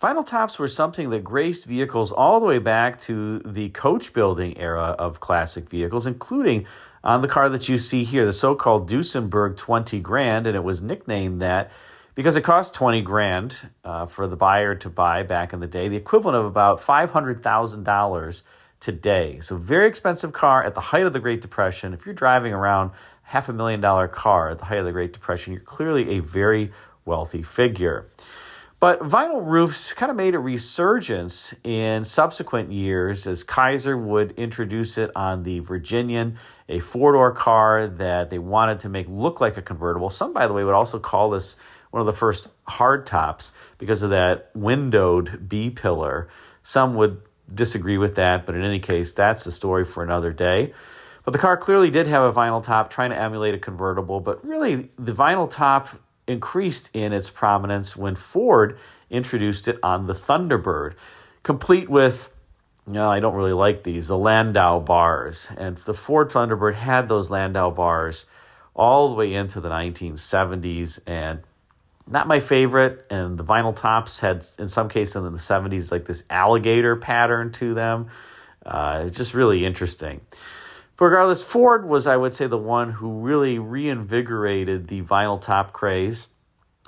Vinyl tops were something that graced vehicles all the way back to the coach building era of classic vehicles, including on the car that you see here, the so-called Duesenberg 20 grand, and it was nicknamed that because it cost 20 grand for the buyer to buy back in the day, the equivalent of about $500,000 today. So very expensive car at the height of the Great Depression. If you're driving around $500,000 car at the height of the Great Depression, you're clearly a very wealthy figure. But vinyl roofs kind of made a resurgence in subsequent years as Kaiser would introduce it on the Virginian, a four-door car that they wanted to make look like a convertible. Some, by the way, would also call this one of the first hardtops because of that windowed B-pillar. Some would disagree with that, but in any case, that's a story for another day. But the car clearly did have a vinyl top, trying to emulate a convertible, but really the vinyl top increased in its prominence when Ford introduced it on the Thunderbird, complete with, I don't really like these, the Landau bars. And the Ford Thunderbird had those Landau bars all the way into the 1970s, and not my favorite. And the vinyl tops had, in some cases in the 70s, like this alligator pattern to them. Just really interesting. But regardless, Ford was, I would say, the one who really reinvigorated the vinyl top craze.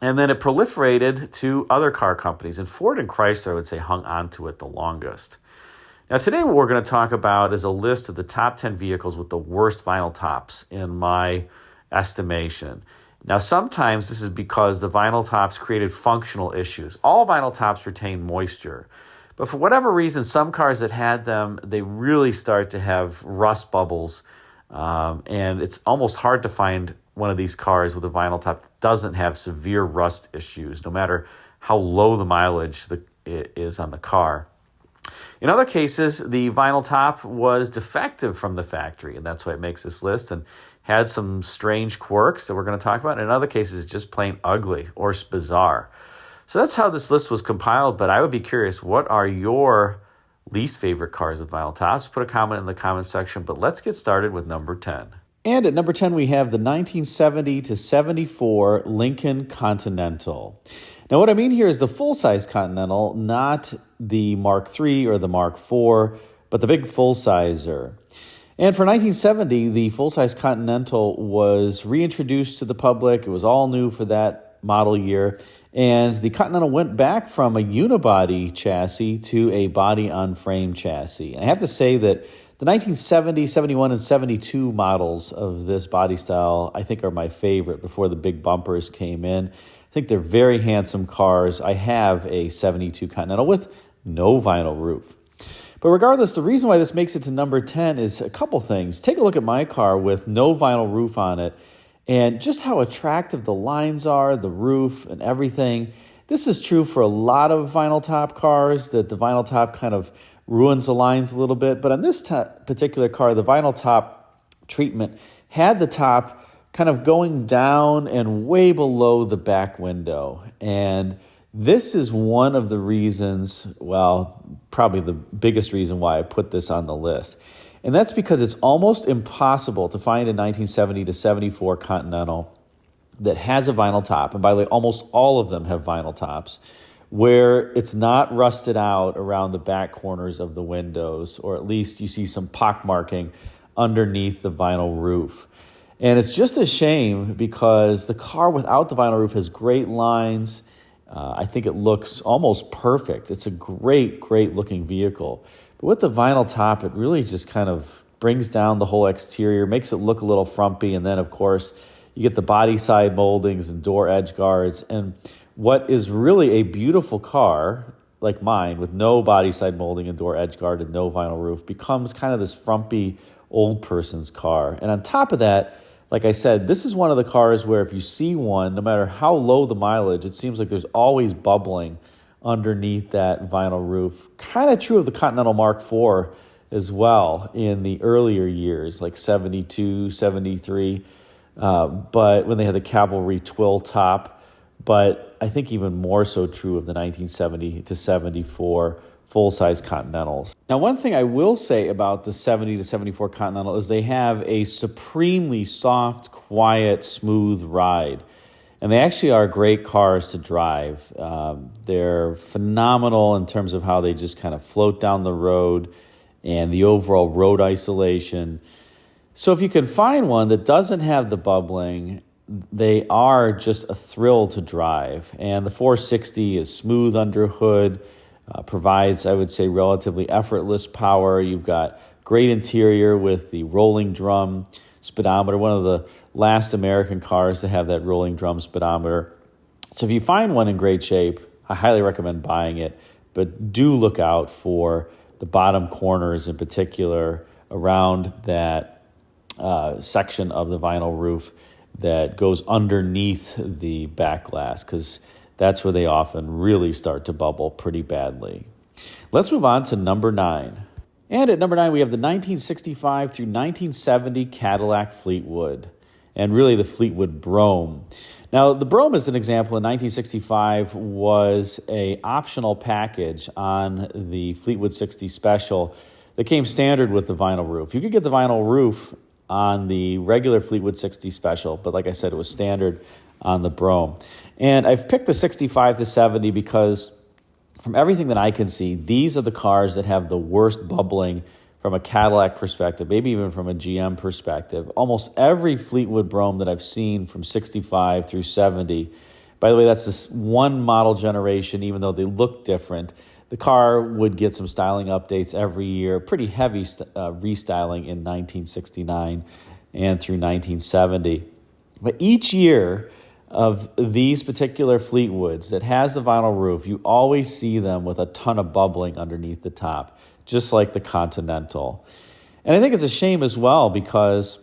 And then it proliferated to other car companies. And Ford and Chrysler, I would say, hung on to it the longest. Now, today what we're going to talk about is a list of the top 10 vehicles with the worst vinyl tops, in my estimation. Now, sometimes this is because the vinyl tops created functional issues. All vinyl tops retain moisture. But for whatever reason, some cars that had them, they really start to have rust bubbles. And it's almost hard to find one of these cars with a vinyl top that doesn't have severe rust issues, no matter how low the mileage is on the car. In other cases, the vinyl top was defective from the factory, and that's why it makes this list, and had some strange quirks that we're going to talk about. In other cases, it's just plain ugly or bizarre. So that's how this list was compiled, but I would be curious, what are your least favorite cars with vinyl tops? Put a comment in the comment section, but let's get started with number 10. And at number 10, we have the 1970 to 74 Lincoln Continental. Now, what I mean here is the full-size Continental, not the Mark III or the Mark IV, but the big full-sizer. And for 1970, the full-size Continental was reintroduced to the public. It was all new for that model year. And the Continental went back from a unibody chassis to a body-on-frame chassis. And I have to say that the 1970, 71, and 72 models of this body style, I think, are my favorite before the big bumpers came in. I think they're very handsome cars. I have a 72 Continental with no vinyl roof. But regardless, the reason why this makes it to number 10 is a couple things. Take a look at my car with no vinyl roof on it, and just how attractive the lines are, the roof, and everything. This is true for a lot of vinyl top cars, that the vinyl top kind of ruins the lines a little bit. But on this particular car, the vinyl top treatment had the top kind of going down and way below the back window. And this is one of the reasons, well, probably the biggest reason why I put this on the list. And that's because it's almost impossible to find a 1970 to 74 Continental that has a vinyl top. And by the way, almost all of them have vinyl tops, where it's not rusted out around the back corners of the windows, or at least you see some pockmarking underneath the vinyl roof. And it's just a shame because the car without the vinyl roof has great lines. I think it looks almost perfect. It's a great, great looking vehicle. But with the vinyl top, it really just kind of brings down the whole exterior, makes it look a little frumpy. And then, of course, you get the body side moldings and door edge guards. And what is really a beautiful car, like mine, with no body side molding and door edge guard and no vinyl roof, becomes kind of this frumpy old person's car. And on top of that, like I said, this is one of the cars where if you see one, no matter how low the mileage, it seems like there's always bubbling underneath that vinyl roof. Kind of true of the Continental Mark IV as well in the earlier years, like 72, 73, but when they had the cavalry twill top. But I think even more so true of the 1970 to 74 full-size Continentals. Now, one thing I will say about the 70 to 74 Continental is they have a supremely soft, quiet, smooth ride. And they actually are great cars to drive. They're phenomenal in terms of how they just kind of float down the road and the overall road isolation. So if you can find one that doesn't have the bubbling, they are just a thrill to drive. And the 460 is smooth under hood, provides, I would say, relatively effortless power. You've got great interior with the rolling drum speedometer, one of the last American cars to have that rolling drum speedometer. So if you find one in great shape, I highly recommend buying it, but do look out for the bottom corners in particular around that section of the vinyl roof that goes underneath the back glass, because that's where they often really start to bubble pretty badly. Let's move on to number 9. And at number 9, we have the 1965 through 1970 Cadillac Fleetwood, and really the Fleetwood Brougham. Now, the Brougham, as an example, in 1965 was a optional package on the Fleetwood 60 Special that came standard with the vinyl roof. You could get the vinyl roof on the regular Fleetwood 60 Special, but like I said, it was standard on the Brougham. And I've picked the 65 to 70 because from everything that I can see, these are the cars that have the worst bubbling from a Cadillac perspective, maybe even from a GM perspective. Almost every Fleetwood Brougham that I've seen from 65 through 70, by the way, that's this one model generation, even though they look different. The car would get some styling updates every year, pretty heavy restyling in 1969 and through 1970. But each year of these particular Fleetwoods that has the vinyl roof, you always see them with a ton of bubbling underneath the top, just like the Continental. And I think it's a shame as well because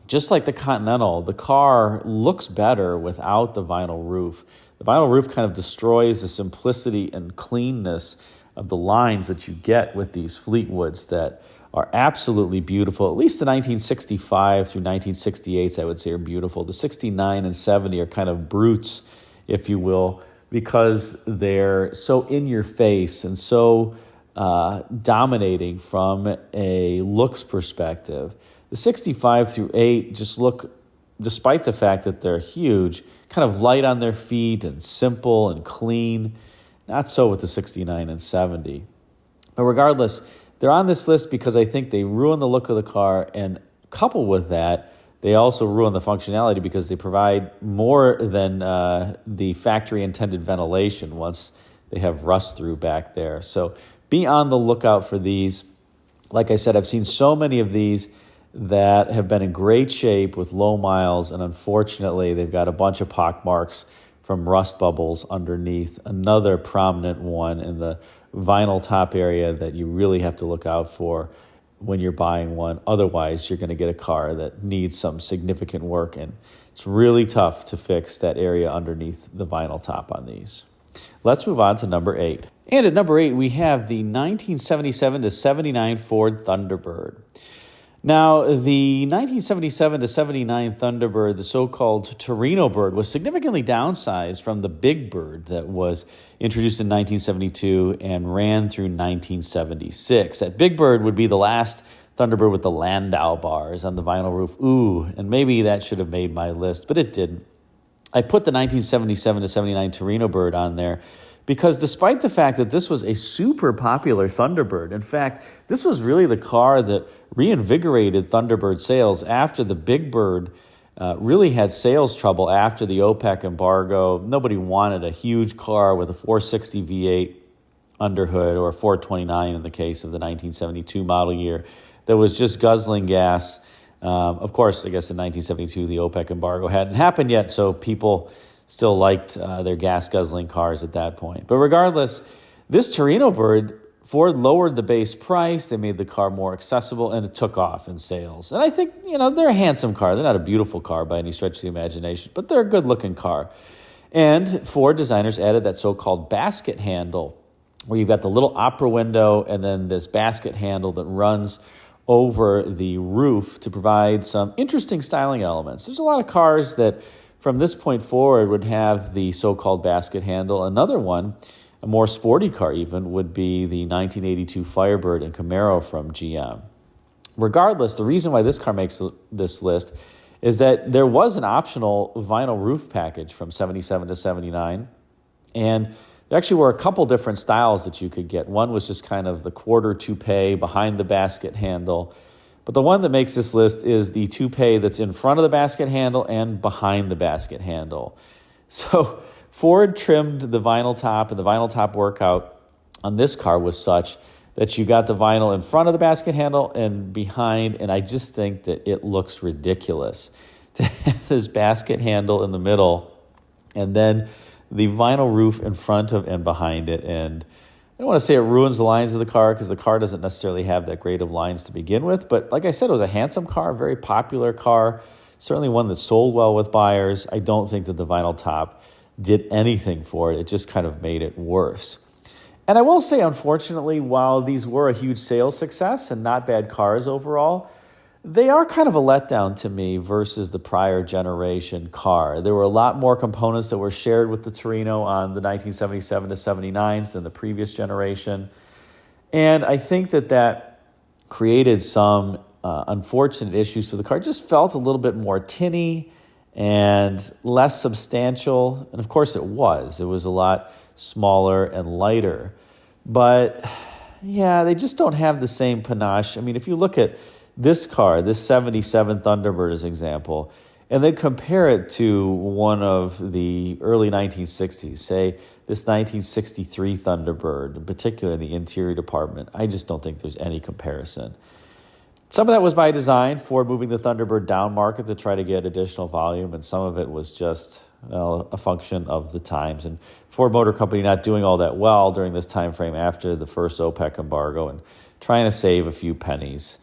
just like the Continental, the car looks better without the vinyl roof. The vinyl roof kind of destroys the simplicity and cleanness of the lines that you get with these Fleetwoods that are absolutely beautiful. At least the 1965 through 1968s, I would say, are beautiful. The 69 and 70 are kind of brutes, if you will, because they're so in your face and so dominating from a looks perspective. The 65 through 8 just look, despite the fact that they're huge, kind of light on their feet and simple and clean. Not so with the 69 and 70. But regardless, they're on this list because I think they ruin the look of the car, and coupled with that, they also ruin the functionality because they provide more than the factory-intended ventilation once they have rust through back there. So be on the lookout for these. Like I said, I've seen so many of these that have been in great shape with low miles, and unfortunately, they've got a bunch of pock marks from rust bubbles underneath. Another prominent one in the vinyl top area that you really have to look out for when you're buying one. Otherwise, you're going to get a car that needs some significant work, and it's really tough to fix that area underneath the vinyl top on these. Let's move on to number 8. And at number 8, we have the 1977 to 79 Ford Thunderbird. Now, the 1977 to 79 Thunderbird, the so-called Torino Bird, was significantly downsized from the Big Bird that was introduced in 1972 and ran through 1976. That Big Bird would be the last Thunderbird with the Landau bars on the vinyl roof. Ooh, and maybe that should have made my list, but it didn't. I put the 1977 to 79 Torino Bird on there because despite the fact that this was a super popular Thunderbird, in fact, this was really the car that reinvigorated Thunderbird sales after the Big Bird really had sales trouble after the OPEC embargo. Nobody wanted a huge car with a 460 V8 underhood or a 429 in the case of the 1972 model year that was just guzzling gas. Of course, I guess in 1972, the OPEC embargo hadn't happened yet, so people still liked their gas-guzzling cars at that point. But regardless, this Torino Bird, Ford lowered the base price, they made the car more accessible, and it took off in sales. And I think, they're a handsome car. They're not a beautiful car by any stretch of the imagination, but they're a good-looking car. And Ford designers added that so-called basket handle, where you've got the little opera window and then this basket handle that runs over the roof to provide some interesting styling elements. There's a lot of cars that from this point forward would have the so-called basket handle. Another one, a more sporty car even, would be the 1982 Firebird and Camaro from GM. Regardless, the reason why this car makes this list is that there was an optional vinyl roof package from 77 to 79. And there actually were a couple different styles that you could get. One was just kind of the quarter toupee behind the basket handle. But the one that makes this list is the toupee that's in front of the basket handle and behind the basket handle. So Ford trimmed the vinyl top, and the vinyl top workout on this car was such that you got the vinyl in front of the basket handle and behind, and I just think that it looks ridiculous to have this basket handle in the middle and then the vinyl roof in front of and behind it. And I don't want to say it ruins the lines of the car because the car doesn't necessarily have that great of lines to begin with, but like I said, it was a handsome car, a very popular car, certainly one that sold well with buyers. I don't think that the vinyl top did anything for it. It just kind of made it worse. And I will say, unfortunately, while these were a huge sales success and not bad cars overall, they are kind of a letdown to me versus the prior generation car. There were a lot more components that were shared with the Torino on the 1977 to 79s than the previous generation. And I think that created some unfortunate issues for the car. It just felt a little bit more tinny and less substantial. And of course it was. It was a lot smaller and lighter. But yeah, they just don't have the same panache. I mean, if you look at this car, this 77 Thunderbird as an example, and then compare it to one of the early 1960s, say this 1963 Thunderbird, in particular in the interior department, I just don't think there's any comparison. Some of that was by design, Ford moving the Thunderbird down market to try to get additional volume, and some of it was just a function of the times. And Ford Motor Company not doing all that well during this time frame after the first OPEC embargo and trying to save a few pennies.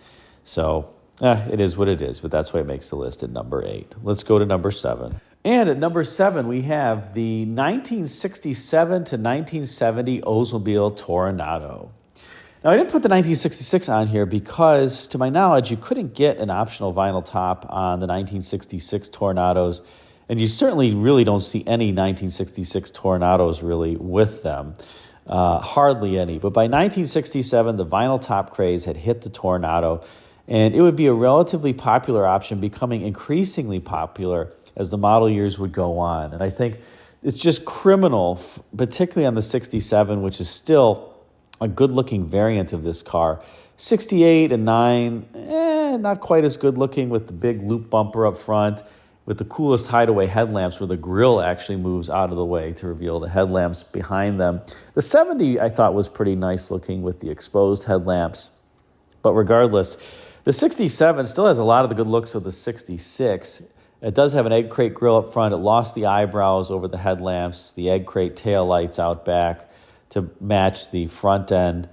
So it is what it is, but that's why it makes the list at number 8. Let's go to number 7. And at number 7, we have the 1967 to 1970 Oldsmobile Toronado. Now, I didn't put the 1966 on here because, to my knowledge, you couldn't get an optional vinyl top on the 1966 Tornados, and you certainly really don't see any 1966 Tornados really with them. Hardly any. But by 1967, the vinyl top craze had hit the Toronado, and it would be a relatively popular option, becoming increasingly popular as the model years would go on. And I think it's just criminal, particularly on the 67, which is still a good-looking variant of this car. 68 and 9, not quite as good-looking with the big loop bumper up front, with the coolest hideaway headlamps where the grille actually moves out of the way to reveal the headlamps behind them. The 70 I thought was pretty nice-looking with the exposed headlamps. But regardless, the 67 still has a lot of the good looks of the 66. It does have an egg crate grille up front. It lost the eyebrows over the headlamps, the egg crate tail lights out back to match the front end.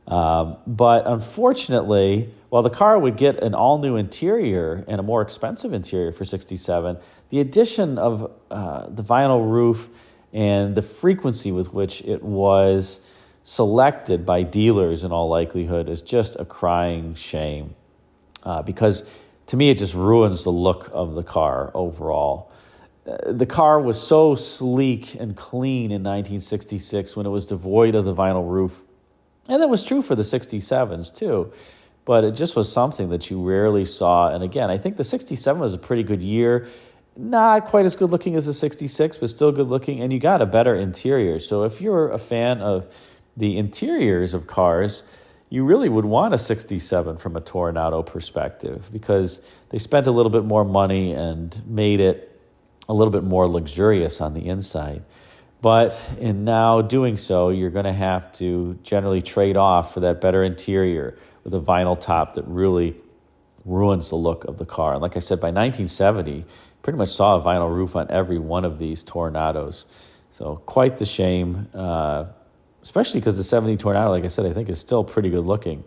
But unfortunately, while the car would get an all-new interior and a more expensive interior for 67, the addition of the vinyl roof and the frequency with which it was selected by dealers in all likelihood is just a crying shame. Because to me, it just ruins the look of the car overall. The car was so sleek and clean in 1966 when it was devoid of the vinyl roof. And that was true for the 67s too. But it just was something that you rarely saw. And again, I think the 67 was a pretty good year. Not quite as good looking as the 66, but still good looking. And you got a better interior. So if you're a fan of the interiors of cars, you really would want a 67 from a Toronado perspective because they spent a little bit more money and made it a little bit more luxurious on the inside. But in now doing so, you're going to have to generally trade off for that better interior with a vinyl top that really ruins the look of the car. And like I said, by 1970, pretty much saw a vinyl roof on every one of these Tornados. So quite the shame, especially because the 70 Toronado, like I said, I think is still pretty good looking.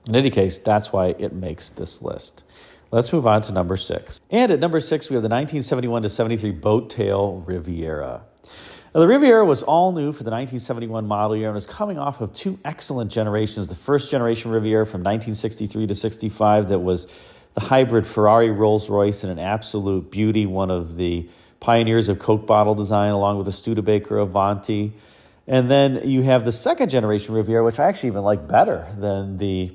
In any case, that's why it makes this list. Let's move on to number 6. And at number 6, we have the 1971 to 73 Boat Tail Riviera. Now, the Riviera was all new for the 1971 model year and was coming off of 2 excellent generations. The first generation Riviera from 1963 to 65 that was the hybrid Ferrari Rolls-Royce and an absolute beauty, one of the pioneers of Coke bottle design along with the Studebaker Avanti. And then you have the second generation Riviera, which I actually even like better than the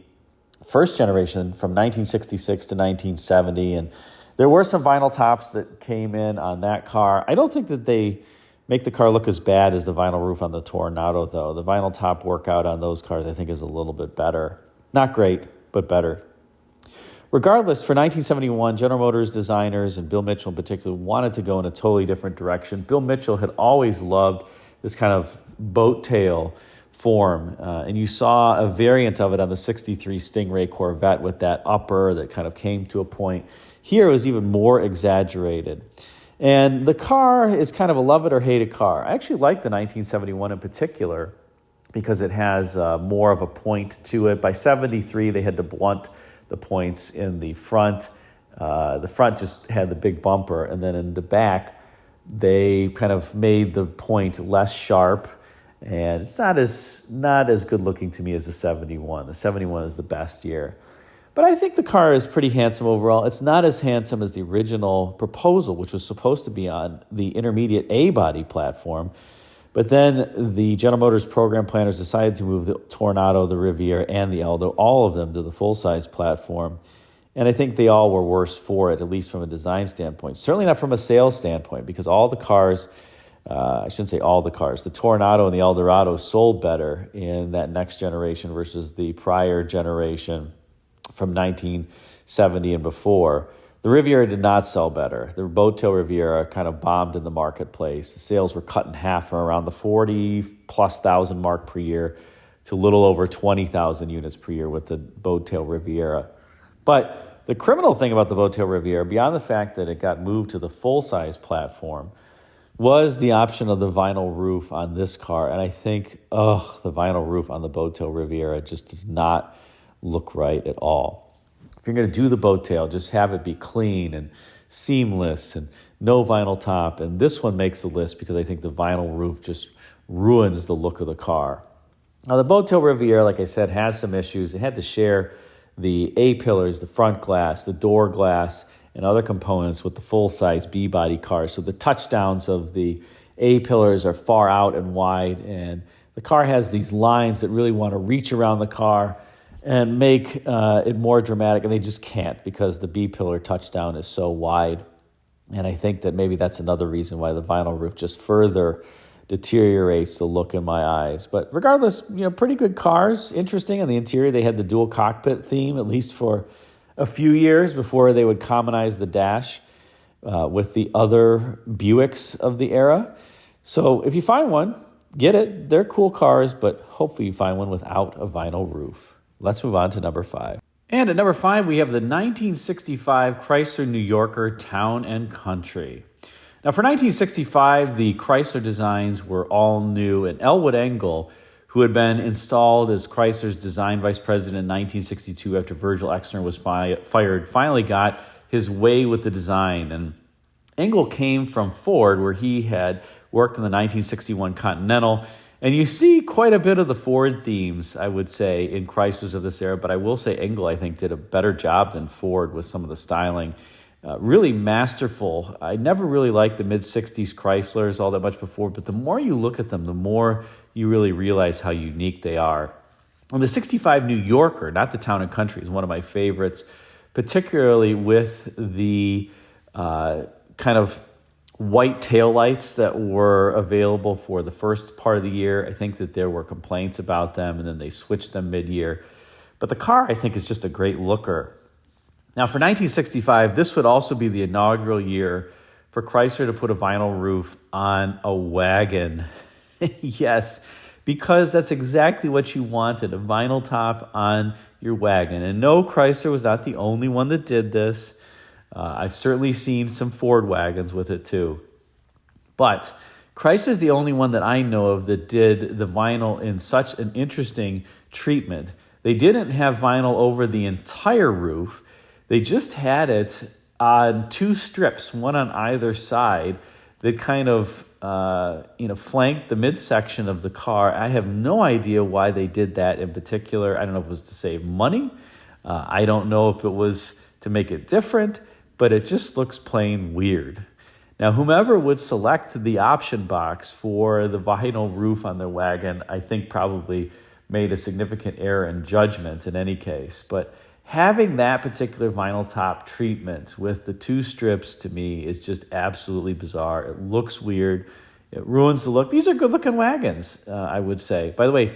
first generation from 1966 to 1970. And There were some vinyl tops that came in on that car. I don't think that they make the car look as bad as the vinyl roof on the Toronado, though. The vinyl top workout on those cars, I think, is a little bit better. Not great, but better. Regardless, for 1971, General Motors designers, and Bill Mitchell in particular, wanted to go in a totally different direction. Bill Mitchell had always loved this kind of boat tail form, and you saw a variant of it on the 63 Stingray Corvette with that upper that kind of came to a point. Here it was even more exaggerated. And the car is kind of a love it or hate it car. I actually like the 1971 in particular because it has more of a point to it. By 73, they had to blunt the points in the front. The front just had the big bumper, and then in the back, they kind of made the point less sharp, and it's not as good looking to me as the 71. The 71 is the best year. But I think the car is pretty handsome overall. It's not as handsome as the original proposal, which was supposed to be on the intermediate A-body platform. But then the General Motors program planners decided to move the Toronado, the Riviera, and the Eldo, all of them, to the full-size platform. And I think they all were worse for it, at least from a design standpoint. Certainly not from a sales standpoint, because all the cars, I shouldn't say all the cars, the Toronado and the Eldorado sold better in that next generation versus the prior generation from 1970 and before. The Riviera did not sell better. The boat tail Riviera kind of bombed in the marketplace. The sales were cut in half from around the 40+ thousand mark per year to a little over 20,000 units per year with the boat tail Riviera. But the criminal thing about the boat tail Riviera, beyond the fact that it got moved to the full-size platform, was the option of the vinyl roof on this car. And I think, the vinyl roof on the boat tail Riviera just does not look right at all. If you're going to do the boat tail, just have it be clean and seamless and no vinyl top. And this one makes the list because I think the vinyl roof just ruins the look of the car. Now, the boat tail Riviera, like I said, has some issues. It had to share the A-pillars, the front glass, the door glass, and other components with the full-size B-body car. So the touchdowns of the A-pillars are far out and wide, and the car has these lines that really want to reach around the car and make it more dramatic, and they just can't because the B-pillar touchdown is so wide. And I think that maybe that's another reason why the vinyl roof just further deteriorates the look in my eyes. But regardless, pretty good cars. Interesting, on the interior, they had the dual cockpit theme, at least for a few years before they would commonize the dash with the other Buicks of the era. So if you find one, get it. They're cool cars, but hopefully you find one without a vinyl roof. Let's move on to number 5. And at number 5, we have the 1965 Chrysler New Yorker Town and Country. Now, for 1965, the Chrysler designs were all new, and Elwood Engel, who had been installed as Chrysler's design vice president in 1962 after Virgil Exner was fired, finally got his way with the design. And Engel came from Ford, where he had worked in the 1961 Continental. And you see quite a bit of the Ford themes, I would say, in Chryslers of this era. But I will say Engel, I think, did a better job than Ford with some of the styling. Really masterful. I never really liked the mid-60s Chryslers all that much before, but the more you look at them, the more you really realize how unique they are. And the 65 New Yorker, not the Town and Country, is one of my favorites, particularly with the kind of white taillights that were available for the first part of the year. I think that there were complaints about them, and then they switched them mid-year. But the car, I think, is just a great looker. Now, for 1965, this would also be the inaugural year for Chrysler to put a vinyl roof on a wagon. Yes, because that's exactly what you wanted, a vinyl top on your wagon. And no, Chrysler was not the only one that did this. I've certainly seen some Ford wagons with it too. But Chrysler's the only one that I know of that did the vinyl in such an interesting treatment. They didn't have vinyl over the entire roof. They just had it on 2 strips, one on either side, that kind of flanked the midsection of the car. I have no idea why they did that in particular. I don't know if it was to save money. I don't know if it was to make it different, but it just looks plain weird. Now, whomever would select the option box for the vinyl roof on their wagon, I think probably made a significant error in judgment in any case. But having that particular vinyl top treatment with the two strips to me is just absolutely bizarre. It looks weird. It ruins the look. These are good-looking wagons, I would say. By the way,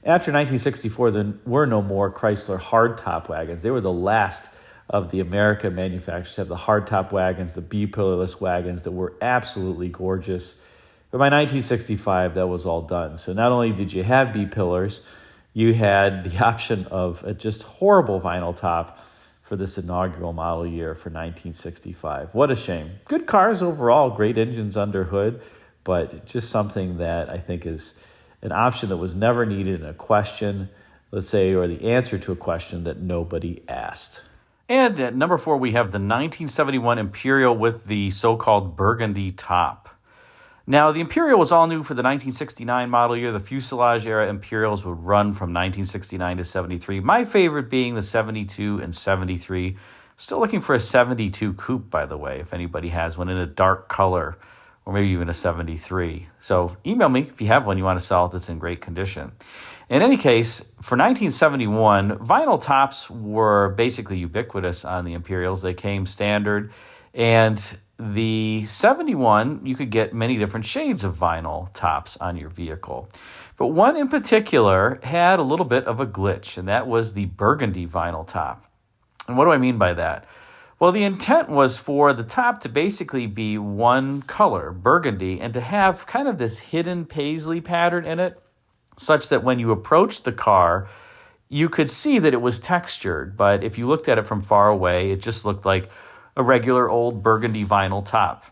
after 1964, there were no more Chrysler hardtop wagons. They were the last of the American manufacturers to have the hardtop wagons, the B-pillarless wagons that were absolutely gorgeous. But by 1965, that was all done. So not only did you have B-pillars, you had the option of a just horrible vinyl top for this inaugural model year for 1965. What a shame. Good cars overall, great engines under hood, but just something that I think is an option that was never needed in a question, let's say, or the answer to a question that nobody asked. And at number 4, we have the 1971 Imperial with the so-called burgundy top. Now, the Imperial was all new for the 1969 model year. The fuselage era Imperials would run from 1969 to 73. My favorite being the 72 and 73. Still looking for a 72 coupe, by the way, if anybody has one in a dark color, or maybe even a 73. So email me if you have one you want to sell that's in great condition. In any case, for 1971, vinyl tops were basically ubiquitous on the Imperials. They came standard. And the 71, you could get many different shades of vinyl tops on your vehicle. But one in particular had a little bit of a glitch, and that was the burgundy vinyl top. And what do I mean by that? Well, the intent was for the top to basically be one color, burgundy, and to have kind of this hidden paisley pattern in it, such that when you approached the car, you could see that it was textured. But if you looked at it from far away, it just looked like a regular old burgundy vinyl top.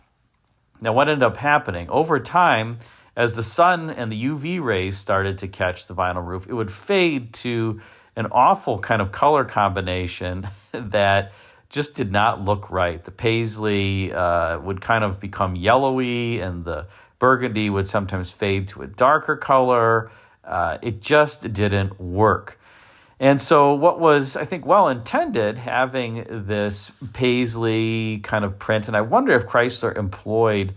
Now, what ended up happening? Over time, as the sun and the UV rays started to catch the vinyl roof, it would fade to an awful kind of color combination that just did not look right. The paisley would kind of become yellowy, and the burgundy would sometimes fade to a darker color. It just didn't work. And so what was, I think, well-intended, having this paisley kind of print, and I wonder if Chrysler employed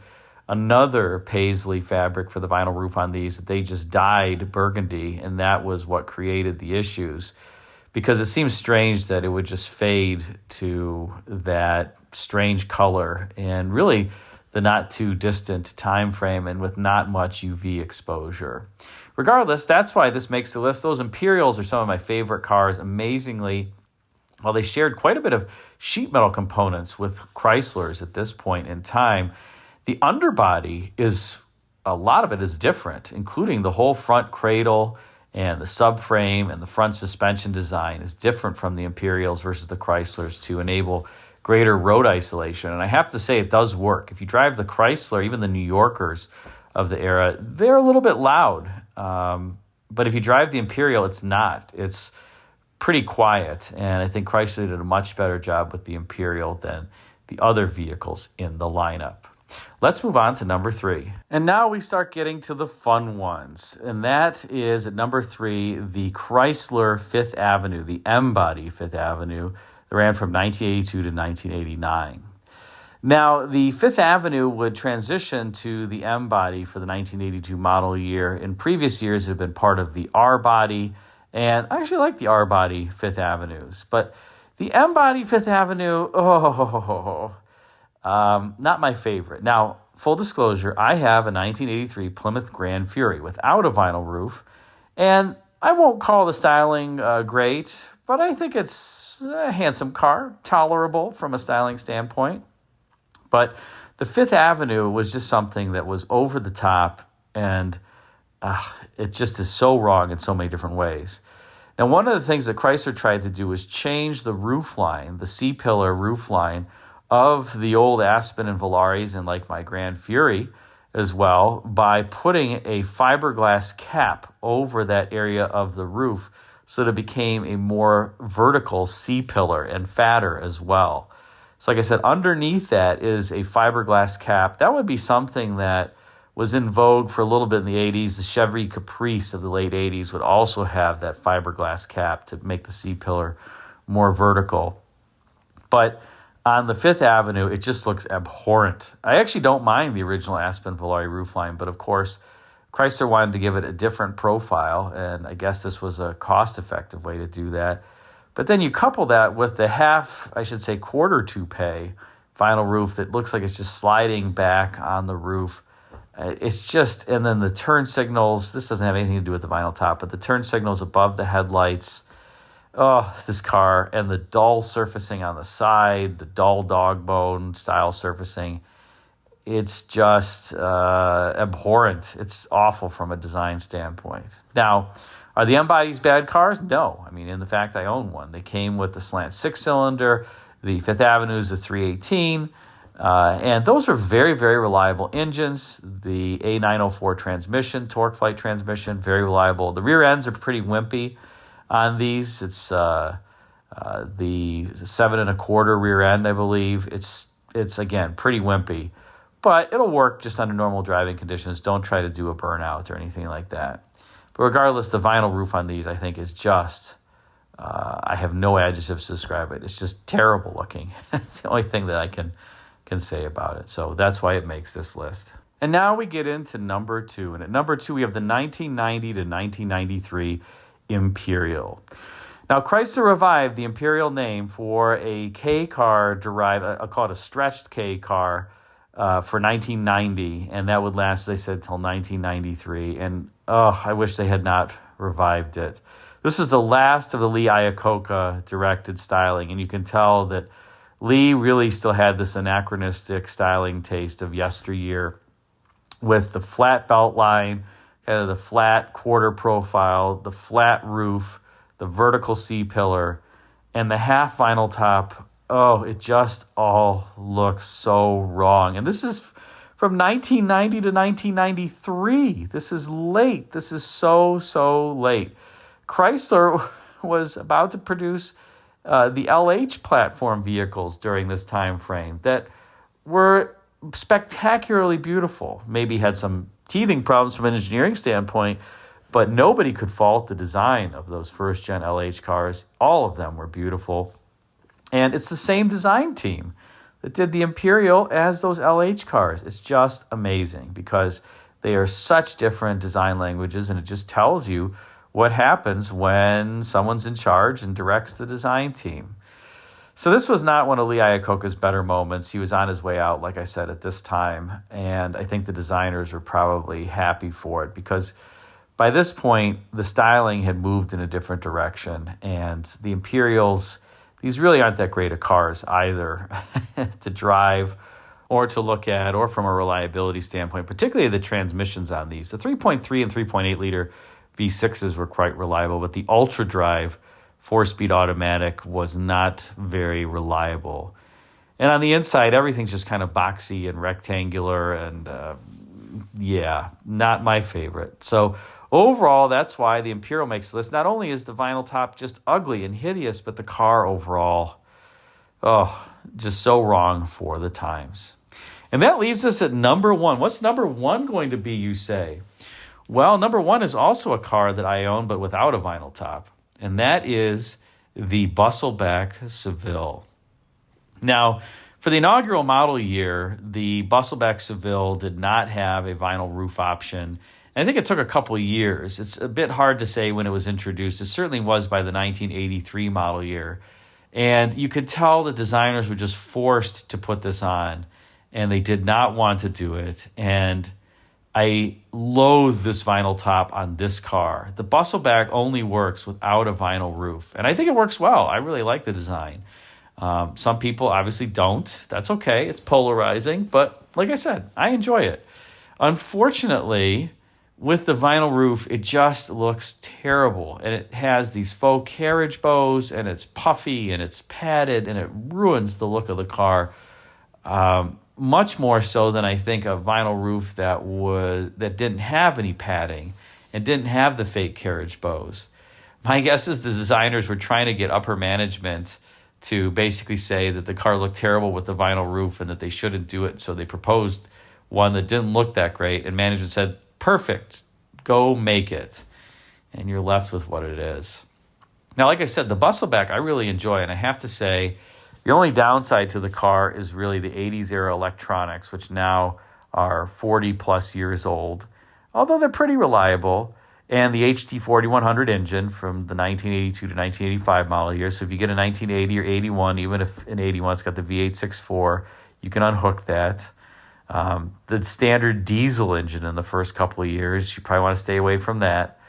another paisley fabric for the vinyl roof on these, that they just dyed burgundy, and that was what created the issues. Because it seems strange that it would just fade to that strange color and really the not too distant time frame and with not much UV exposure. Regardless, that's why this makes the list. Those Imperials are some of my favorite cars. Amazingly, while they shared quite a bit of sheet metal components with Chryslers at this point in time, the underbody is, a lot of it is different, including the whole front cradle and the subframe and the front suspension design is different from the Imperials versus the Chryslers to enable greater road isolation. And I have to say, it does work. If you drive the Chrysler, even the New Yorkers of the era, they're a little bit loud. But if you drive the Imperial, it's not. It's pretty quiet. And I think Chrysler did a much better job with the Imperial than the other vehicles in the lineup. Let's move on to number 3. And now we start getting to the fun ones. And that is, at number 3, the Chrysler Fifth Avenue, the M-body Fifth Avenue, that ran from 1982 to 1989. Now, the Fifth Avenue would transition to the M-body for the 1982 model year. In previous years, it had been part of the R-body, and I actually like the R-body Fifth Avenues. But the M-body Fifth Avenue, not my favorite. Now, full disclosure, I have a 1983 Plymouth Grand Fury without a vinyl roof, and I won't call the styling great, but I think it's a handsome car, tolerable from a styling standpoint. But the Fifth Avenue was just something that was over the top, and it just is so wrong in so many different ways. Now, one of the things that Chrysler tried to do was change the roof line, the C-pillar roof line of the old Aspen and Velaris, and like my Grand Fury as well, by putting a fiberglass cap over that area of the roof so that it became a more vertical C-pillar and fatter as well. So like I said, underneath that is a fiberglass cap. That would be something that was in vogue for a little bit in the 80s. The Chevy Caprice of the late 80s would also have that fiberglass cap to make the C-pillar more vertical. But on the Fifth Avenue, it just looks abhorrent. I actually don't mind the original Aspen Volare roofline, but of course, Chrysler wanted to give it a different profile, and I guess this was a cost-effective way to do that. But then you couple that with the quarter toupe vinyl roof that looks like it's just sliding back on the roof. It's just, and then the turn signals, this doesn't have anything to do with the vinyl top, but the turn signals above the headlights, this car, and the dull surfacing on the side, the dull dog bone style surfacing, it's just abhorrent. It's awful from a design standpoint. Now, are the M-bodies bad cars? No. I mean, in fact, I own one. They came with the slant six-cylinder, the Fifth Avenue's a 318, and those are very, very reliable engines. The A904 transmission, torque flight transmission, very reliable. The rear ends are pretty wimpy on these. It's the 7 1/4 rear end, I believe. It's again pretty wimpy, but it'll work just under normal driving conditions. Don't try to do a burnout or anything like that. But regardless, the vinyl roof on these, I think, is just, I have no adjectives to describe it. It's just terrible looking. It's the only thing that I can say about it. So that's why it makes this list. And now we get into number 2. And at number 2, we have the 1990 to 1993 Imperial. Now, Chrysler revived the Imperial name for a K-car derived, I'll call it a stretched K-car, for 1990, and that would last, they said, till 1993. And I wish they had not revived it. This is the last of the Lee Iacocca directed styling, and you can tell that Lee really still had this anachronistic styling taste of yesteryear, with the flat belt line, kind of the flat quarter profile, the flat roof, the vertical C-pillar, and the half vinyl top. Oh, it just all looks so wrong. And this is from 1990 to 1993. This is late. This is so late. Chrysler was about to produce the LH platform vehicles during this time frame that were spectacularly beautiful. Maybe had some teething problems from an engineering standpoint, but nobody could fault the design of those first-gen LH cars. All of them were beautiful. And it's the same design team that did the Imperial as those LH cars. It's just amazing because they are such different design languages, and it just tells you what happens when someone's in charge and directs the design team. So this was not one of Lee Iacocca's better moments. He was on his way out, like I said, at this time, and I think the designers were probably happy for it because by this point, the styling had moved in a different direction, and the Imperials, these really aren't that great of cars either to drive or to look at or from a reliability standpoint, particularly the transmissions on these. The 3.3 and 3.8 liter V6s were quite reliable, but the Ultra Drive 4-speed automatic was not very reliable. And on the inside, everything's just kind of boxy and rectangular and, not my favorite. So overall, that's why the Imperial makes the list. Not only is the vinyl top just ugly and hideous, but the car overall, just so wrong for the times. And that leaves us at number 1. What's number 1 going to be, you say? Well, number 1 is also a car that I own, but without a vinyl top. And that is the Bustleback Seville. Now, for the inaugural model year, the Bustleback Seville did not have a vinyl roof option. And I think it took a couple of years. It's a bit hard to say when it was introduced. It certainly was by the 1983 model year. And you could tell the designers were just forced to put this on, and they did not want to do it. And I loathe this vinyl top on this car. The Bustleback only works without a vinyl roof, and I think it works well. I really like the design. Some people obviously don't. That's okay. It's polarizing, but like I said, I enjoy it. Unfortunately, with the vinyl roof, it just looks terrible, and it has these faux carriage bows, and it's puffy, and it's padded, and it ruins the look of the car. Much more so than I think a vinyl roof that didn't have any padding and didn't have the fake carriage bows. My guess is the designers were trying to get upper management to basically say that the car looked terrible with the vinyl roof and that they shouldn't do it. So they proposed one that didn't look that great, and management said, perfect, go make it. And you're left with what it is. Now, like I said, the Bustleback I really enjoy, and I have to say, the only downside to the car is really the 80s era electronics, which now are 40 plus years old. Although they're pretty reliable. and the HT 4100 engine from the 1982 to 1985 model year. So if you get a 1980 or 81, even if in 81 it's got the V8 6.4, you can unhook that. The standard diesel engine in the first couple of years, you probably want to stay away from that.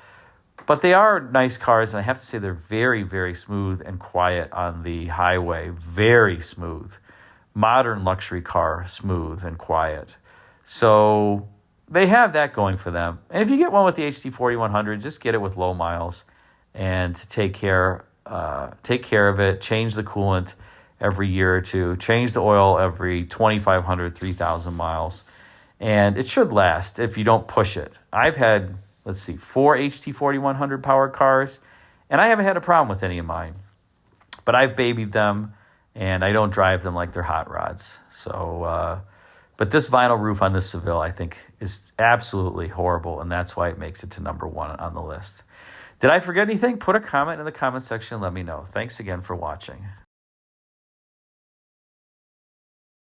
But they are nice cars, and I have to say they're very, very smooth and quiet on the highway. Very smooth. Modern luxury car, smooth and quiet. So they have that going for them. And if you get one with the HT 4100, just get it with low miles and take care of it. Change the coolant every year or two. Change the oil every 2,500, 3,000 miles. And it should last if you don't push it. I've had, 4 HT 4100 powered cars, and I haven't had a problem with any of mine. But I've babied them, and I don't drive them like they're hot rods. So, but this vinyl roof on this Seville, I think, is absolutely horrible, and that's why it makes it to number 1 on the list. Did I forget anything? Put a comment in the comment section and let me know. Thanks again for watching.